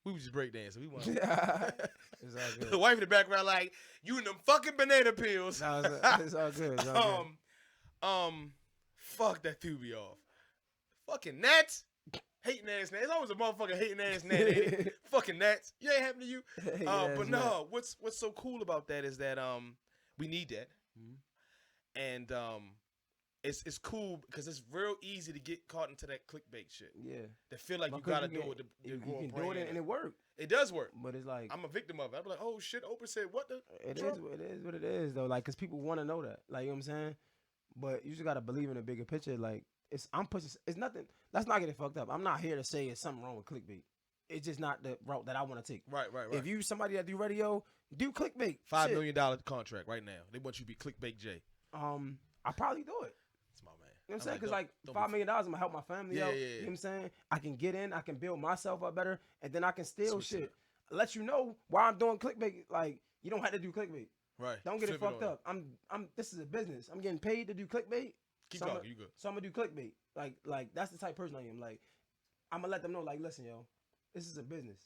We was just breakdancing. We want. It's all good. The wife in the background, like you and them fucking banana peels. Nah, it's all good. It's all good. Fuck that threw me off. Fucking gnats. Hating ass gnats. It's always a motherfucking hating ass gnat. Ain't it? Fucking gnats. You ain't happened to you. But no, what's so cool about that is that we need that. And it's cool because it's real easy to get caught into that clickbait shit. Yeah. That feel like you gotta do it. You can do it and it works. It does work. But it's like I'm a victim of it. I'm like, oh shit, Oprah said what the It is what it is though. Like, cause people want to know that. Like, you know what I'm saying? But you just gotta believe in the bigger picture. Like, I'm pushing. It's nothing. Let's not get it fucked up. I'm not here to say it's something wrong with clickbait. It's just not the route that I want to take. Right. If you somebody that do radio, do clickbait. $5 million contract right now. They want you to be clickbait J. I probably do it. That's my man. You know what I'm saying? Because like $5 million, I'm gonna help my family out. You know what I'm saying? I can get in, I can build myself up better, and then I can steal shit. Let you know why I'm doing clickbait. Like, you don't have to do clickbait. Right. Don't get it fucked up. This is a business. I'm getting paid to do clickbait. Keep talking. You good. So I'm gonna do clickbait. Like that's the type of person I am. Like, I'm gonna let them know. Like, listen, yo, this is a business,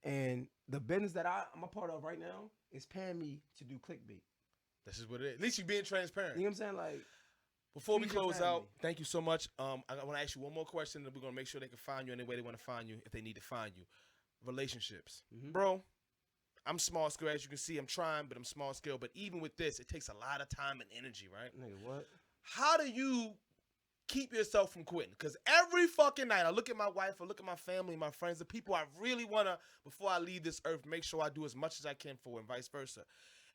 and the business that I'm a part of right now is paying me to do clickbait. This is what it is. At least you're being transparent. You know what I'm saying? Like, before we close out, thank you so much. I want to ask you one more question, and we're gonna make sure they can find you any way they want to find you if they need to find you. Relationships, bro. I'm small scale, as you can see. I'm trying, but I'm small scale. But even with this, it takes a lot of time and energy, right? Nigga, what? How do you keep yourself from quitting? Because every fucking night, I look at my wife, I look at my family, my friends, the people I really want to, before I leave this earth, make sure I do as much as I can for, and vice versa.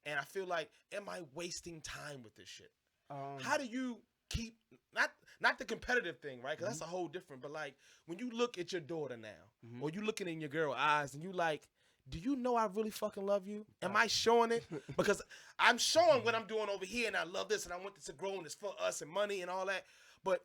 And I feel like, am I wasting time with this shit? How do you keep, not the competitive thing, right? Because that's a whole different, but like, when you look at your daughter now, or you looking in your girl eyes, and you like, do you know I really fucking love you? Am I showing it? Because I'm showing what I'm doing over here, and I love this, and I want this to grow, and it's for us, and money, and all that. But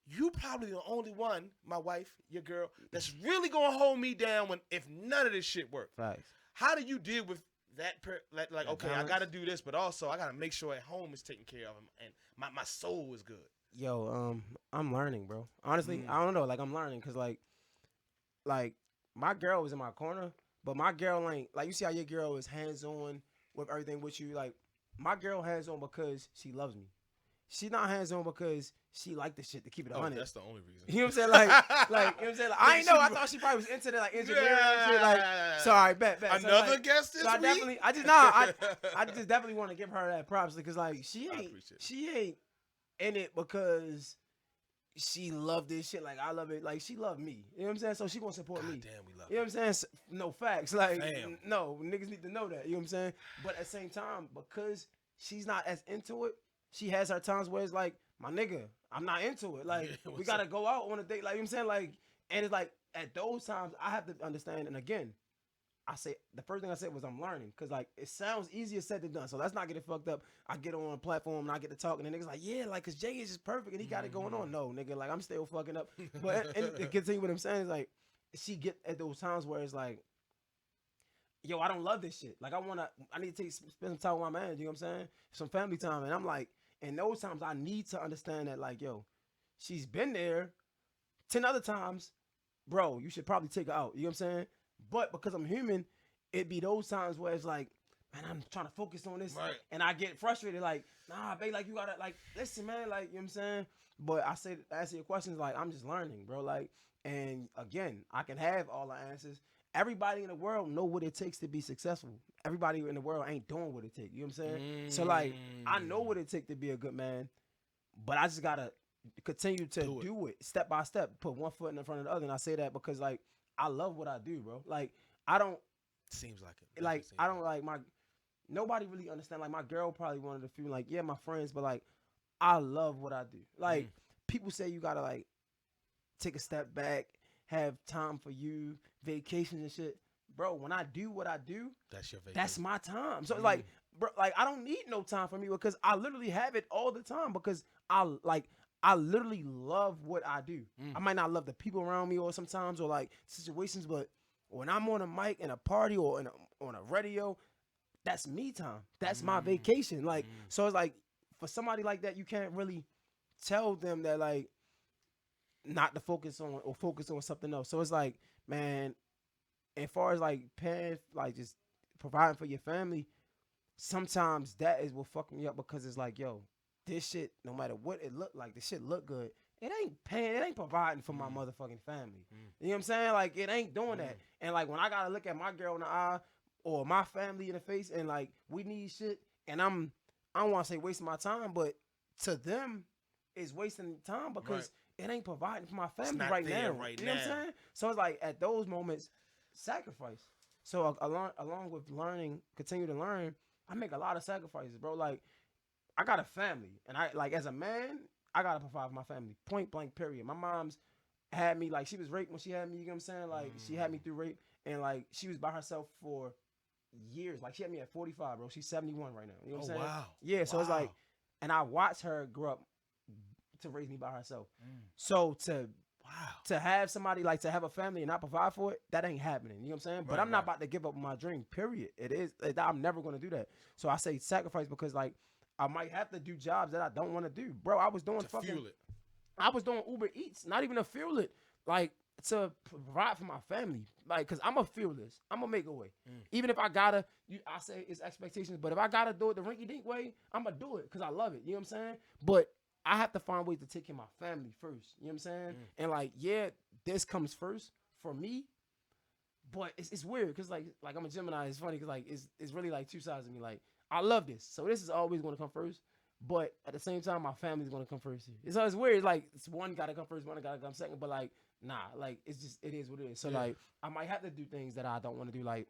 you probably the only one, my wife, your girl, that's really gonna hold me down if none of this shit works. Facts. How do you deal with that? Like, okay, balance? I gotta do this, but also I gotta make sure at home is taken care of, and my soul is good. Yo, I'm learning, bro. Honestly, I don't know. Like, I'm learning because like my girl was in my corner. But my girl ain't, like, you see how your girl is hands-on with everything with you? Like, my girl hands-on because she loves me. She not hands-on because she like the shit to keep it 100. That's the only reason. You know what I'm saying? Like, you know what I'm saying? Like, I ain't know. I thought she probably was into the, like, engineering and shit. Like, so, all right, bet. Another guest this week? I just definitely want to give her that props because, like, she ain't in it because she loved this shit like I love it. Like, she loved me. You know what I'm saying? So she gonna support me. Damn, we love you. You know what I'm saying? No facts. Like, damn. No, niggas need to know that. You know what I'm saying? But at the same time, because she's not as into it, she has her times where it's like, my nigga, I'm not into it. Like, we gotta go out on a date. Like, you know what I'm saying? Like, and it's like, at those times, I have to understand. And again, the first thing I said was I'm learning. Because, like, it sounds easier said than done. So let's not get it fucked up. I get on a platform and I get to talk. And the niggas like, yeah, like, because Jay is just perfect and he got it going on. No, nigga, like, I'm still fucking up. But and continue what I'm saying is, like, she get at those times where it's like, yo, I don't love this shit. Like, I need to spend some time with my man. You know what I'm saying? Some family time. And I'm like, in those times, I need to understand that, like, yo, she's been there 10 other times. Bro, you should probably take her out. You know what I'm saying? But because I'm human, it be those times where it's like, man, I'm trying to focus on this. Right. And I get frustrated, like, nah, babe, like, you gotta, like, listen, man, like, you know what I'm saying? But I say, answer your questions, like, I'm just learning, bro. Like, and again, I can have all the answers. everybody in the world know what it takes to be successful. Everybody in the world ain't doing what it takes. You know what I'm saying? So like, I know what it takes to be a good man, but I just gotta continue to do it step by step, put one foot in front of the other. And I say that because like I love what I do, bro. Like I don't. Seems like it. Like I don't like my. Nobody really understand. Like my girl probably one of the few. Like yeah, my friends, but like I love what I do. Like people say you gotta like take a step back, have time for you, vacations and shit. Bro, when I do what I do, that's your vacation. That's my time. So like, bro, like I don't need no time for me because I literally have it all the time because I literally love what I do. I might not love the people around me or sometimes or like situations, but when I'm on a mic in a party or on a radio, that's me time. That's my vacation. Like, so it's like for somebody like that, you can't really tell them that like not to focus on or focus on something else. So it's like, man, as far as like paying, like just providing for your family, sometimes that is what fuck me up because it's like, yo, this shit, no matter what it look like, this shit look good. It ain't paying, it ain't providing for my motherfucking family. You know what I'm saying? Like, it ain't doing that. And like, when I gotta look at my girl in the eye or my family in the face and like, we need shit, and I don't want to say wasting my time, but to them, it's wasting time because it ain't providing for my family right now. You know what I'm saying? So it's like, at those moments, sacrifice. So along with learning, continue to learn, I make a lot of sacrifices, bro. Like, I got a family, and I like as a man, I gotta provide for my family. Point blank, period. My mom's had me like she was raped when she had me. You know what I'm saying? Like she had me through rape, and like she was by herself for years. Like she had me at 45, bro. She's 71 right now. You know what I'm saying? Wow. Yeah. So it's like, and I watched her grow up to raise me by herself. So to have somebody like to have a family and not provide for it, that ain't happening. You know what I'm saying? But I'm not about to give up my dream. Period. It is. I'm never gonna do that. So I say sacrifice because like. I might have to do jobs that I don't want to do. Bro, I was doing I was doing Uber Eats, not even to fuel it, like to provide for my family. Like, cause I'm a fearless. I'm gonna make a way. Even if I gotta, I say it's expectations, but if I gotta do it the rinky dink way, I'm gonna do it because I love it. You know what I'm saying? But I have to find ways to take care of my family first. You know what I'm saying? And like, yeah, this comes first for me. But it's weird because like I'm a Gemini. It's funny because like it's really like two sides of me. Like I love this, so this is always going to come first. But at the same time, my family's going to come first. It's always weird. It's like it's one got to come first, one got to come second. But like nah, like it is what it is. So like I might have to do things that I don't want to do. Like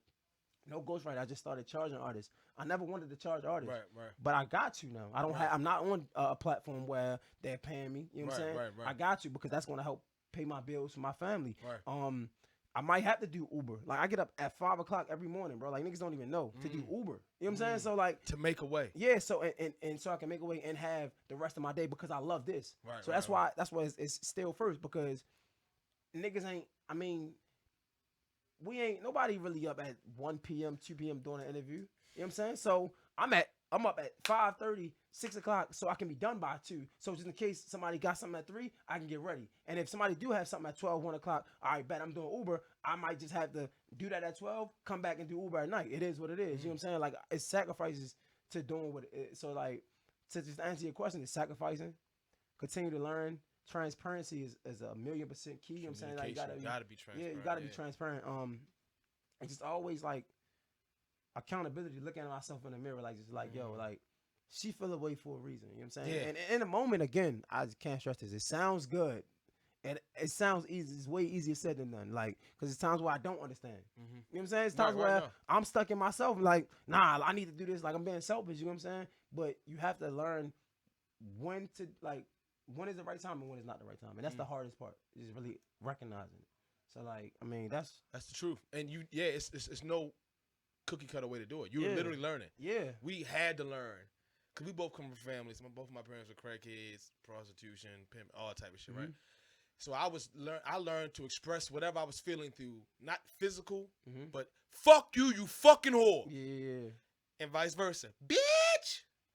no ghostwriter. I just started charging artists. I never wanted to charge artists, right. But I got to now. I don't have. I'm not on a platform where they're paying me. You know what I'm saying? Right. I got to because that's going to help pay my bills for my family. Right. I might have to do Uber. Like I get up at 5 o'clock every morning, bro. Like niggas don't even know to do Uber. You know what I'm saying? So like to make a way. Yeah. So and so I can make a way and have the rest of my day because I love this. Right. So that's why it's still first because niggas ain't. I mean, we ain't nobody really up at 1 p.m., 2 p.m. doing an interview. You know what I'm saying? So I'm up at 5:30, 6 o'clock, so I can be done by 2. So just in case somebody got something at 3, I can get ready. And if somebody do have something at 12, 1 o'clock, all right, bet I'm doing Uber. I might just have to do that at 12, come back and do Uber at night. It is what it is. You know what I'm saying? Like it's sacrifices to doing what it is. So like to just answer your question, it's sacrificing, continue to learn. Transparency is 1,000,000% key. You know what I'm saying? Like you gotta be transparent. Yeah, you gotta be transparent. And just always like accountability, looking at myself in the mirror, like just like yo, like she feel away for a reason. You know what I'm saying? Yeah. And in a moment, again, I just can't stress this. It sounds good, and it sounds easy. It's way easier said than done. Like, because it's times where I don't understand. You know what I'm saying? It's times where I'm stuck in myself. Like, nah, I need to do this. Like, I'm being selfish. You know what I'm saying? But you have to learn when to like. When is the right time and when is not the right time, and that's the hardest part. Is really recognizing it. So like, I mean, that's the truth. And it's no cookie cutter way to do it. You were literally learning. Yeah, we had to learn because we both come from families. Both of my parents were crackheads, prostitution, pimp, all type of shit, right? So I learned to express whatever I was feeling through, not physical, but fuck you, you fucking whore. Yeah, and vice versa, bitch.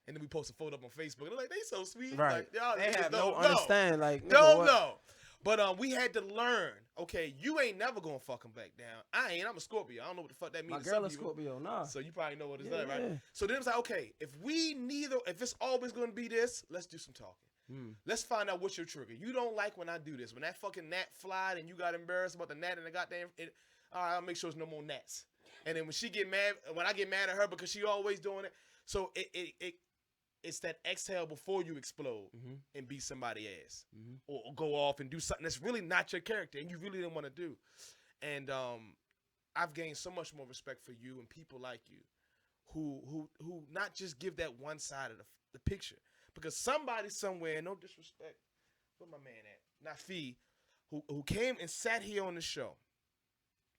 And then we post a photo up on Facebook. They're like, they so sweet. Right. Like, y'all they have don't understand. Like, don't know. But we had to learn. Okay, you ain't never gonna fuck him back down. I ain't. I'm a Scorpio. I don't know what the fuck that means. My girl is Scorpio. Nah. So you probably know what it's like, right? So then it was like, okay, if it's always gonna be this, let's do some talking. Let's find out what's your trigger. You don't like when I do this. When that fucking gnat flied and you got embarrassed about the gnat in the goddamn All right, I'll make sure there's no more gnats. And then when I get mad at her because she always doing it, so it's that exhale before you explode and beat somebody's ass or go off and do something that's really not your character and you really didn't want to do. And I've gained so much more respect for you and people like you who not just give that one side of the picture. Because somebody somewhere, no disrespect, where my man at? Nafi, who came and sat here on the show,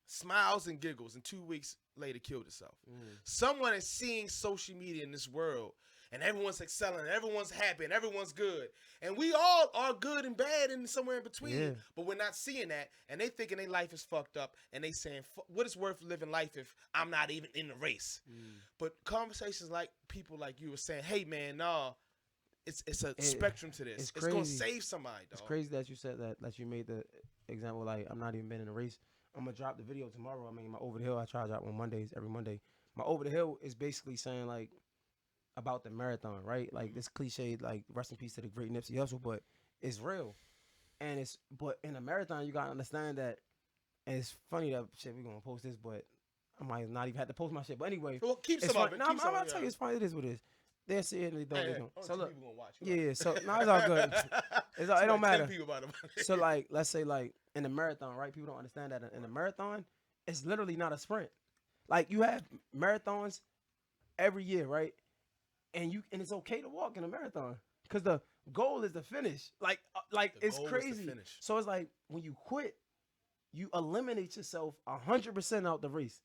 smiles and giggles, and 2 weeks later killed herself. Someone is seeing social media in this world, and everyone's excelling, and everyone's happy, and everyone's good. And we all are good and bad and somewhere in between, but we're not seeing that, and they thinking their life is fucked up, and they saying, what is worth living life if I'm not even in the race? But conversations like people like you were saying, hey, man, nah, it's a spectrum to this. It's going to save somebody, dog. It's crazy that you said that you made the example, like, I'm not even been in a race. I'm going to drop the video tomorrow. I mean, my Over the Hill, I try to drop on Mondays, every Monday. My Over the Hill is basically saying, like, about the marathon, right? Like, this cliche, like, rest in peace to the great Nipsey Hussle, but it's real. And but in a marathon, you got to understand that, and it's funny that, shit, we're going to post this, but I might not even have to post my shit. But anyway. Well, keep some of it. I'm going to tell you, it's funny, it is what it is. They're sitting and they don't. So look, people gonna watch. Yeah, so no, it's all good. It don't matter. About So like, let's say like in the marathon, right? People don't understand that in the marathon, it's literally not a sprint. Like you have marathons every year, right? And it's okay to walk in a marathon because the goal is to finish. Like it's crazy. So it's like when you quit, you eliminate yourself 100% out the race.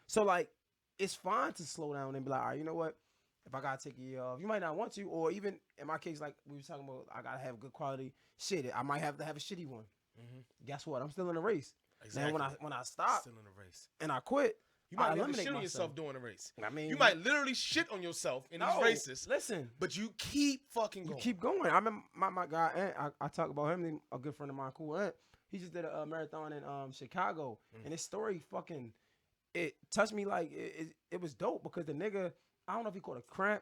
So like it's fine to slow down and be like, all right, you know what? If I gotta take a year off, you might not want to, or even in my case, like we were talking about, I gotta have good quality shit. I might have to have a shitty one. Guess what? I'm still in the race. Exactly. Now when I stop, still in the race, and I quit, you might have to shit on yourself during the race. I mean, you might literally shit on yourself in these races. Listen, but you keep fucking going. You keep going. I remember my guy Ant. I talk about him. A good friend of mine, cool Ant. He just did a marathon in Chicago, and his story fucking it touched me like it was dope because the nigga, I don't know if he caught a cramp.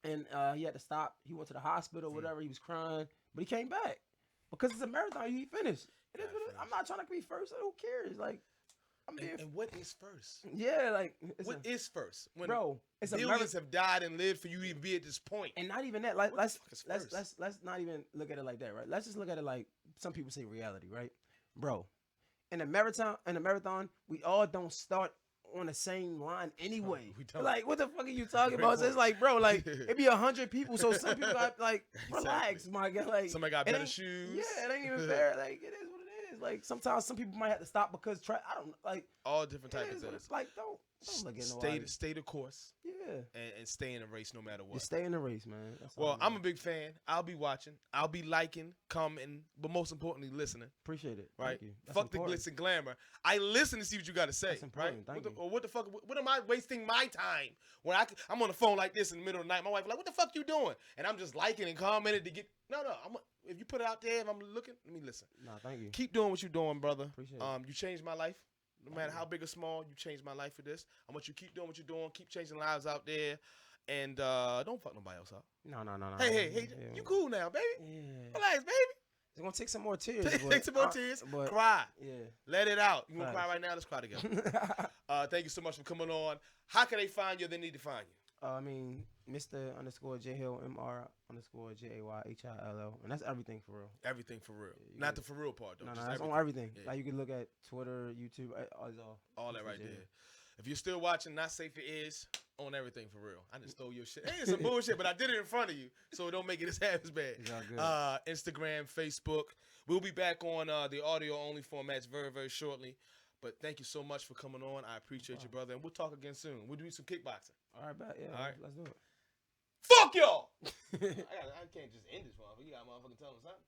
And he had to stop. He went to the hospital or whatever. He was crying. But he came back. Because it's a marathon. He finished. I'm not trying to be first. So who cares? Like, and what is first? Yeah, like. What is first? When it's millions have died and lived for you to even be at this point. And not even that. Like, let's not even look at it like that, right? Let's just look at it like some people say reality, right? Bro, in a marathon, we all don't start on the same line anyway. Like, what the fuck are you talking about? So it's like, bro, like, it be 100 people, so some people got, like, relax, my guy. Like, somebody got better shoes. Yeah, it ain't even fair. Like, it is what it is. Like, sometimes some people might have to stop because, I don't, like. All different types of things. Like, don't look at nobody. Stay the course. Yeah. And stay in the race no matter what. Just stay in the race, man. Well, I'm a big fan. I'll be watching. I'll be liking, commenting, but most importantly, listening. Appreciate it. Right? Thank you. Fuck important. The glitz and glamour. I listen to see what you got to say. That's important. Right? Thank you. Or what the fuck? What am I wasting my time when I'm on the phone like this in the middle of the night? My wife like, what the fuck you doing? And I'm just liking and commenting to get. No. If you put it out there, if I'm looking, let me listen. No, thank you. Keep doing what you're doing, brother. Appreciate it. You changed my life. No matter how big or small, you changed my life for this. I want you to keep doing what you're doing. Keep changing lives out there. And don't fuck nobody else up. No. Hey, you cool now, baby. Yeah. Relax, baby. It's gonna take some more tears. Take some more tears. Cry. Yeah. Let it out. You wanna cry right now? Let's cry together. Thank you so much for coming on. How can they find you? They need to find you. I mean, Mr. _ Hill, MR _ JAYHILL, and that's everything for real. Everything for real. Yeah, not the for real part though. No, that's on everything. Yeah. Like you can look at Twitter, YouTube, all that right there. If you're still watching, Not Safe for Ears, on everything for real. I just stole your shit. Hey, it's some bullshit, but I did it in front of you, so it don't make it as half as bad. It's all good. Instagram, Facebook. We'll be back on the audio only formats very, very shortly. But thank you so much for coming on. I appreciate you, brother, and we'll talk again soon. We'll do some kickboxing. All right, bet. Yeah, all right. Let's do it. Fuck y'all! I can't just end this motherfucker. You got motherfucking tell them something.